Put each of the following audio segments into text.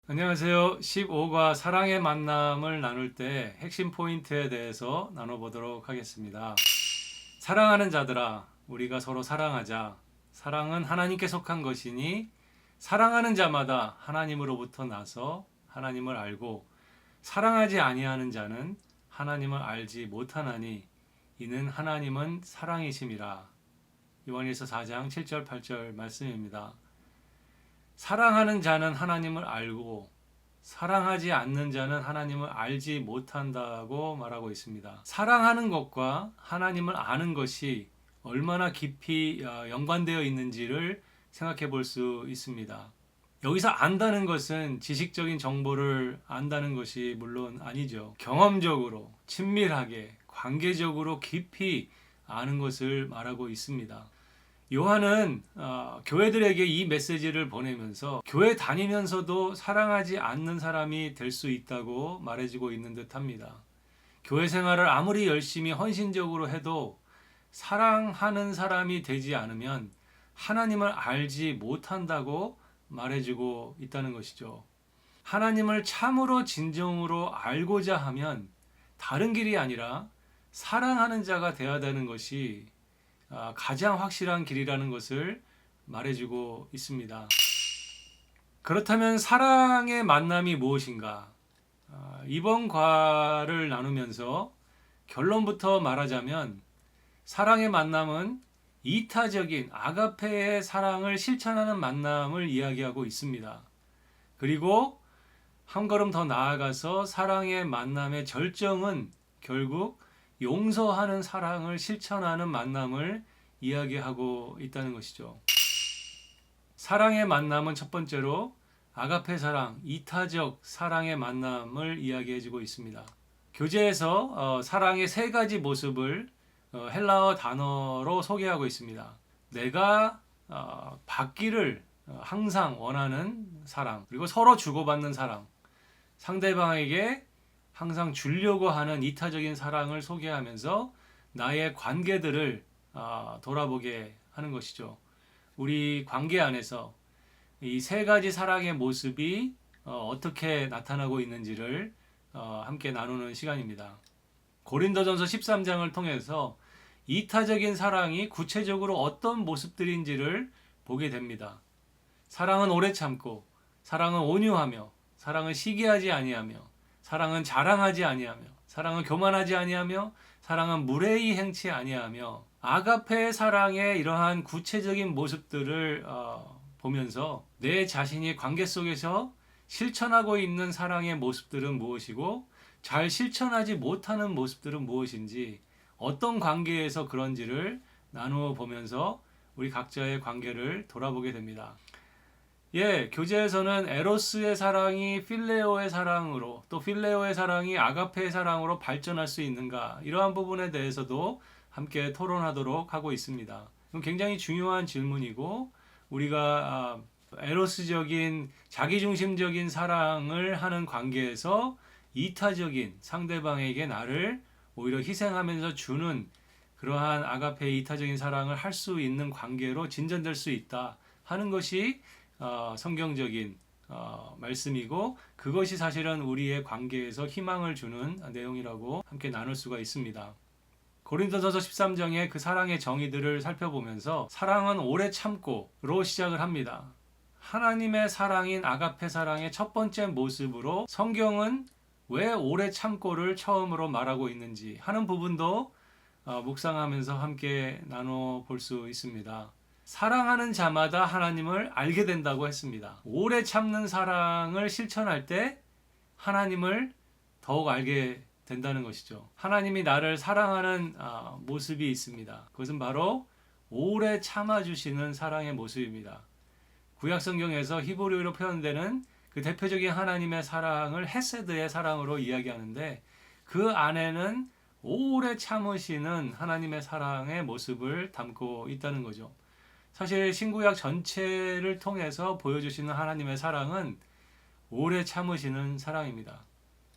안녕하세요. 15과 사랑의 만남을 나눌 때 핵심 포인트에 대해서 나눠보도록 하겠습니다. 사랑하는 자들아, 우리가 서로 사랑하자. 사랑은 하나님께 속한 것이니 사랑하는 자마다 하나님으로부터 나서 하나님을 알고 사랑하지 아니하는 자는 하나님을 알지 못하나니 이는 하나님은 사랑이심이라. 요한일서 4장 7절 8절 말씀입니다. 사랑하는 자는 하나님을 알고 사랑하지 않는 자는 하나님을 알지 못한다고 말하고 있습니다. 사랑하는 것과 하나님을 아는 것이 얼마나 깊이 연관되어 있는지를 생각해 볼 수 있습니다. 여기서 안다는 것은 지식적인 정보를 안다는 것이 물론 아니죠. 경험적으로, 친밀하게, 관계적으로 깊이 아는 것을 말하고 있습니다. 요한은 교회들에게 이 메시지를 보내면서 교회 다니면서도 사랑하지 않는 사람이 될 수 있다고 말해주고 있는 듯합니다. 교회 생활을 아무리 열심히 헌신적으로 해도 사랑하는 사람이 되지 않으면 하나님을 알지 못한다고 말해주고 있다는 것이죠. 하나님을 참으로 진정으로 알고자 하면 다른 길이 아니라 사랑하는 자가 되어야 되는 것이 가장 확실한 길이라는 것을 말해주고 있습니다. 그렇다면 사랑의 만남이 무엇인가? 이번 과를 나누면서 결론부터 말하자면 사랑의 만남은 이타적인 아가페의 사랑을 실천하는 만남을 이야기하고 있습니다. 그리고 한 걸음 더 나아가서 사랑의 만남의 절정은 결국 용서하는 사랑을 실천하는 만남을 이야기하고 있다는 것이죠. 사랑의 만남은 첫 번째로 아가페 사랑, 이타적 사랑의 만남을 이야기해주고 있습니다. 교재에서 사랑의 세 가지 모습을 헬라어 단어로 소개하고 있습니다. 내가 받기를 항상 원하는 사랑, 그리고 서로 주고받는 사랑, 상대방에게 항상 주려고 하는 이타적인 사랑을 소개하면서 나의 관계들을 돌아보게 하는 것이죠. 우리 관계 안에서 이 세 가지 사랑의 모습이 어떻게 나타나고 있는지를 함께 나누는 시간입니다. 고린도전서 13장을 통해서 이타적인 사랑이 구체적으로 어떤 모습들인지를 보게 됩니다. 사랑은 오래 참고, 사랑은 온유하며, 사랑은 시기하지 아니하며, 사랑은 자랑하지 아니하며, 사랑은 교만하지 아니하며, 사랑은 무례히 행치 아니하며, 아가페의 사랑의 이러한 구체적인 모습들을 보면서 내 자신이 관계 속에서 실천하고 있는 사랑의 모습들은 무엇이고 잘 실천하지 못하는 모습들은 무엇인지, 어떤 관계에서 그런지를 나누어 보면서 우리 각자의 관계를 돌아보게 됩니다. 교재에서는 에로스의 사랑이 필레오의 사랑으로, 또 필레오의 사랑이 아가페의 사랑으로 발전할 수 있는가, 이러한 부분에 대해서도 함께 토론하도록 하고 있습니다. 굉장히 중요한 질문이고, 우리가 에로스적인 자기중심적인 사랑을 하는 관계에서 이타적인 상대방에게 나를 오히려 희생하면서 주는 그러한 아가페의 이타적인 사랑을 할 수 있는 관계로 진전될 수 있다 하는 것이 성경적인 말씀이고, 그것이 사실은 우리의 관계에서 희망을 주는 내용이라고 함께 나눌 수가 있습니다. 고린도전서 13장의 그 사랑의 정의들을 살펴보면서 사랑은 오래 참고로 시작을 합니다. 하나님의 사랑인 아가페 사랑의 첫 번째 모습으로 성경은 왜 오래 참고를 처음으로 말하고 있는지 하는 부분도 묵상하면서 함께 나눠 볼 수 있습니다. 사랑하는 자마다 하나님을 알게 된다고 했습니다. 오래 참는 사랑을 실천할 때 하나님을 더욱 알게 된다는 것이죠. 하나님이 나를 사랑하는 모습이 있습니다. 그것은 바로 오래 참아주시는 사랑의 모습입니다. 구약성경에서 히브리어로 표현되는 그 대표적인 하나님의 사랑을 헤세드의 사랑으로 이야기하는데, 그 안에는 오래 참으시는 하나님의 사랑의 모습을 담고 있다는 거죠. 사실 신구약 전체를 통해서 보여주시는 하나님의 사랑은 오래 참으시는 사랑입니다.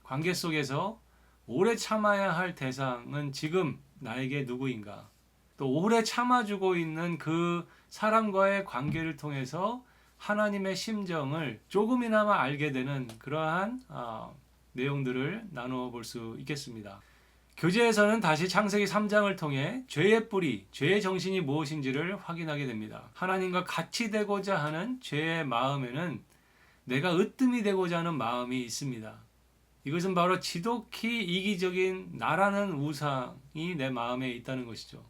관계 속에서 오래 참아야 할 대상은 지금 나에게 누구인가? 또 오래 참아주고 있는 그 사람과의 관계를 통해서 하나님의 심정을 조금이나마 알게 되는 그러한 내용들을 나누어 볼 수 있겠습니다. 교재에서는 다시 창세기 3장을 통해 죄의 뿌리, 죄의 정신이 무엇인지를 확인하게 됩니다. 하나님과 같이 되고자 하는 죄의 마음에는 내가 으뜸이 되고자 하는 마음이 있습니다. 이것은 바로 지독히 이기적인 나라는 우상이 내 마음에 있다는 것이죠.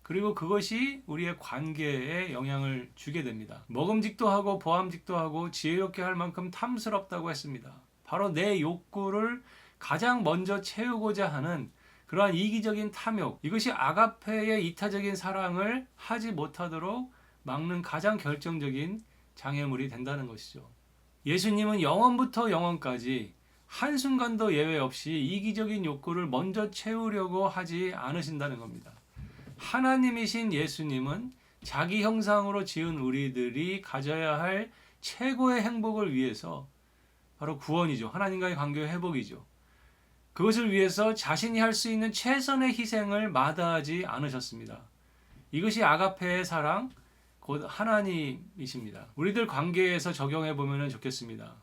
그리고 그것이 우리의 관계에 영향을 주게 됩니다. 먹음직도 하고 보암직도 하고 지혜롭게 할 만큼 탐스럽다고 했습니다. 바로 내 욕구를 가장 먼저 채우고자 하는 그러한 이기적인 탐욕, 이것이 아가페의 이타적인 사랑을 하지 못하도록 막는 가장 결정적인 장애물이 된다는 것이죠. 예수님은 영원부터 영원까지 한순간도 예외 없이 이기적인 욕구를 먼저 채우려고 하지 않으신다는 겁니다. 하나님이신 예수님은 자기 형상으로 지은 우리들이 가져야 할 최고의 행복을 위해서 바로 구원이죠. 하나님과의 관계의 회복이죠. 그것을 위해서 자신이 할 수 있는 최선의 희생을 마다하지 않으셨습니다. 이것이 아가페의 사랑, 곧 하나님이십니다. 우리들 관계에서 적용해 보면 좋겠습니다.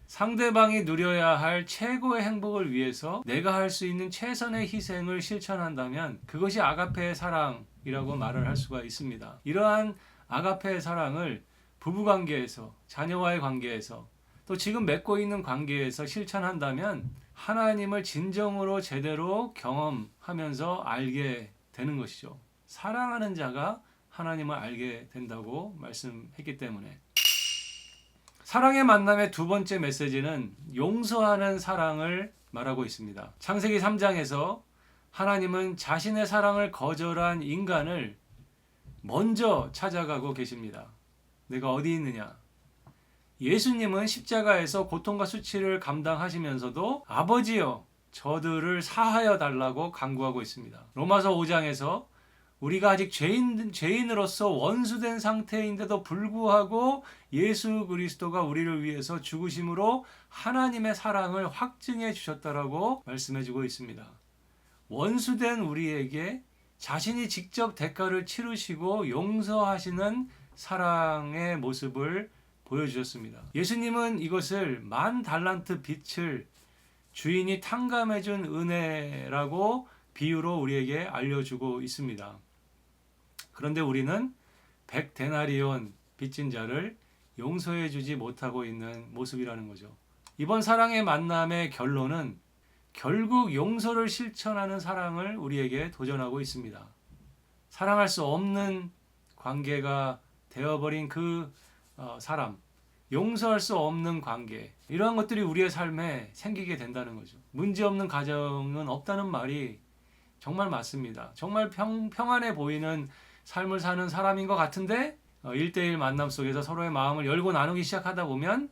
상대방이 누려야 할 최고의 행복을 위해서 내가 할 수 있는 최선의 희생을 실천한다면 그것이 아가페의 사랑이라고 말을 할 수가 있습니다. 이러한 아가페의 사랑을 부부관계에서, 자녀와의 관계에서, 또 지금 맺고 있는 관계에서 실천한다면 하나님을 진정으로 제대로 경험하면서 알게 되는 것이죠. 사랑하는 자가 하나님을 알게 된다고 말씀했기 때문에. 사랑의 만남의 두 번째 메시지는 용서하는 사랑을 말하고 있습니다. 창세기 3장에서 하나님은 자신의 사랑을 거절한 인간을 먼저 찾아가고 계십니다. 내가 어디 있느냐? 예수님은 십자가에서 고통과 수치를 감당하시면서도 아버지여 저들을 사하여 달라고 간구하고 있습니다. 로마서 5장에서 우리가 아직 죄인으로서 원수된 상태인데도 불구하고 예수 그리스도가 우리를 위해서 죽으심으로 하나님의 사랑을 확증해 주셨다라고 말씀해 주고 있습니다. 원수된 우리에게 자신이 직접 대가를 치르시고 용서하시는 사랑의 모습을 보여주셨습니다. 예수님은 이것을 10,000달란트 빚을 주인이 탕감해준 은혜라고 비유로 우리에게 알려주고 있습니다. 그런데 우리는 100데나리온 빚진 자를 용서해주지 못하고 있는 모습이라는 거죠. 이번 사랑의 만남의 결론은 결국 용서를 실천하는 사랑을 우리에게 도전하고 있습니다. 사랑할 수 없는 관계가 되어버린 그 사람, 용서할 수 없는 관계, 이러한 것들이 우리의 삶에 생기게 된다는 거죠. 문제없는 가정은 없다는 말이 정말 맞습니다. 정말 평안해 보이는 삶을 사는 사람인 것 같은데 1대1 만남 속에서 서로의 마음을 열고 나누기 시작하다 보면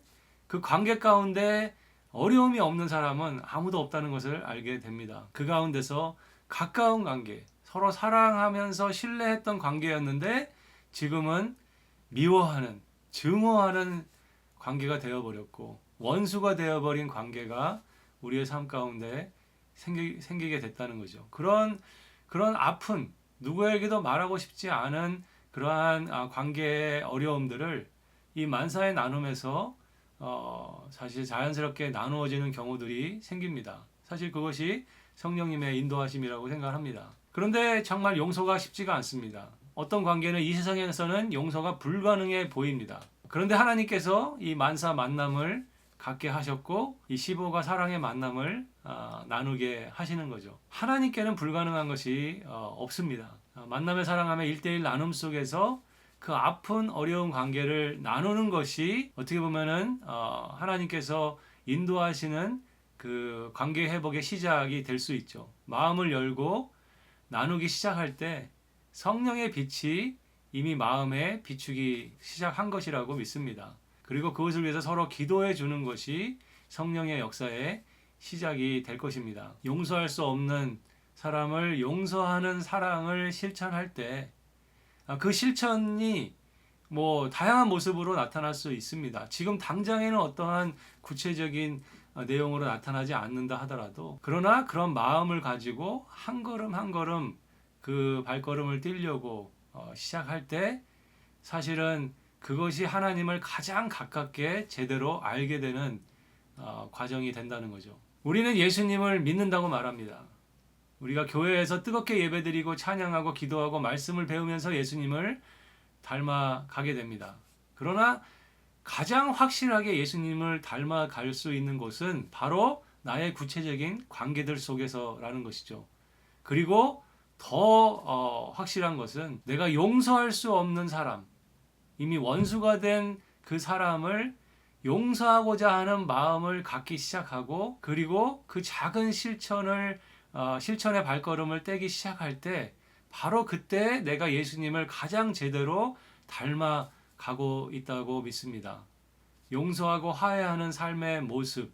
그 관계 가운데 어려움이 없는 사람은 아무도 없다는 것을 알게 됩니다. 그 가운데서 가까운 관계, 서로 사랑하면서 신뢰했던 관계였는데 지금은 미워하는, 증오하는 관계가 되어버렸고 원수가 되어버린 관계가 우리의 삶 가운데 생기게 됐다는 거죠. 그런 아픈, 누구에게도 말하고 싶지 않은 그러한 관계의 어려움들을 이 만사의 나눔에서 사실 자연스럽게 나누어지는 경우들이 생깁니다. 사실 그것이 성령님의 인도하심이라고 생각합니다. 그런데 정말 용서가 쉽지가 않습니다. 어떤 관계는 이 세상에서는 용서가 불가능해 보입니다. 그런데 하나님께서 이 만사 만남을 갖게 하셨고 이 15가 사랑의 만남을 나누게 하시는 거죠. 하나님께는 불가능한 것이 없습니다. 만남의 사랑함의 1대1 나눔 속에서 그 아픈 어려운 관계를 나누는 것이 어떻게 보면은 하나님께서 인도하시는 그 관계 회복의 시작이 될 수 있죠. 마음을 열고 나누기 시작할 때 성령의 빛이 이미 마음에 비추기 시작한 것이라고 믿습니다. 그리고 그것을 위해서 서로 기도해 주는 것이 성령의 역사의 시작이 될 것입니다. 용서할 수 없는 사람을 용서하는 사랑을 실천할 때 그 실천이 다양한 모습으로 나타날 수 있습니다. 지금 당장에는 어떠한 구체적인 내용으로 나타나지 않는다 하더라도 그러나 그런 마음을 가지고 한 걸음 한 걸음 그 발걸음을 떼려고 시작할 때 사실은 그것이 하나님을 가장 가깝게 제대로 알게 되는 과정이 된다는 거죠. 우리는 예수님을 믿는다고 말합니다. 우리가 교회에서 뜨겁게 예배드리고 찬양하고 기도하고 말씀을 배우면서 예수님을 닮아가게 됩니다. 그러나 가장 확실하게 예수님을 닮아갈 수 있는 곳은 바로 나의 구체적인 관계들 속에서라는 것이죠. 그리고 더 확실한 것은 내가 용서할 수 없는 사람, 이미 원수가 된 그 사람을 용서하고자 하는 마음을 갖기 시작하고, 그리고 그 작은 실천의 발걸음을 떼기 시작할 때 바로 그때 내가 예수님을 가장 제대로 닮아가고 있다고 믿습니다. 용서하고 화해하는 삶의 모습,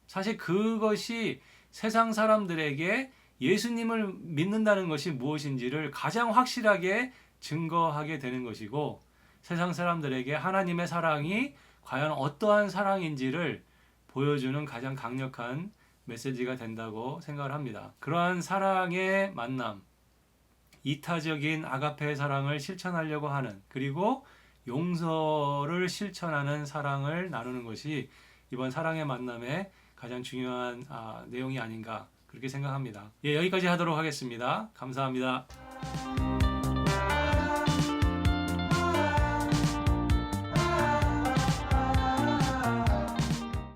사실 그것이 세상 사람들에게 예수님을 믿는다는 것이 무엇인지를 가장 확실하게 증거하게 되는 것이고, 세상 사람들에게 하나님의 사랑이 과연 어떠한 사랑인지를 보여주는 가장 강력한 메시지가 된다고 생각을 합니다. 그러한 사랑의 만남, 이타적인 아가페의 사랑을 실천하려고 하는, 그리고 용서를 실천하는 사랑을 나누는 것이 이번 사랑의 만남의 가장 중요한 내용이 아닌가 그렇게 생각합니다. 예, 여기까지 하도록 하겠습니다. 감사합니다.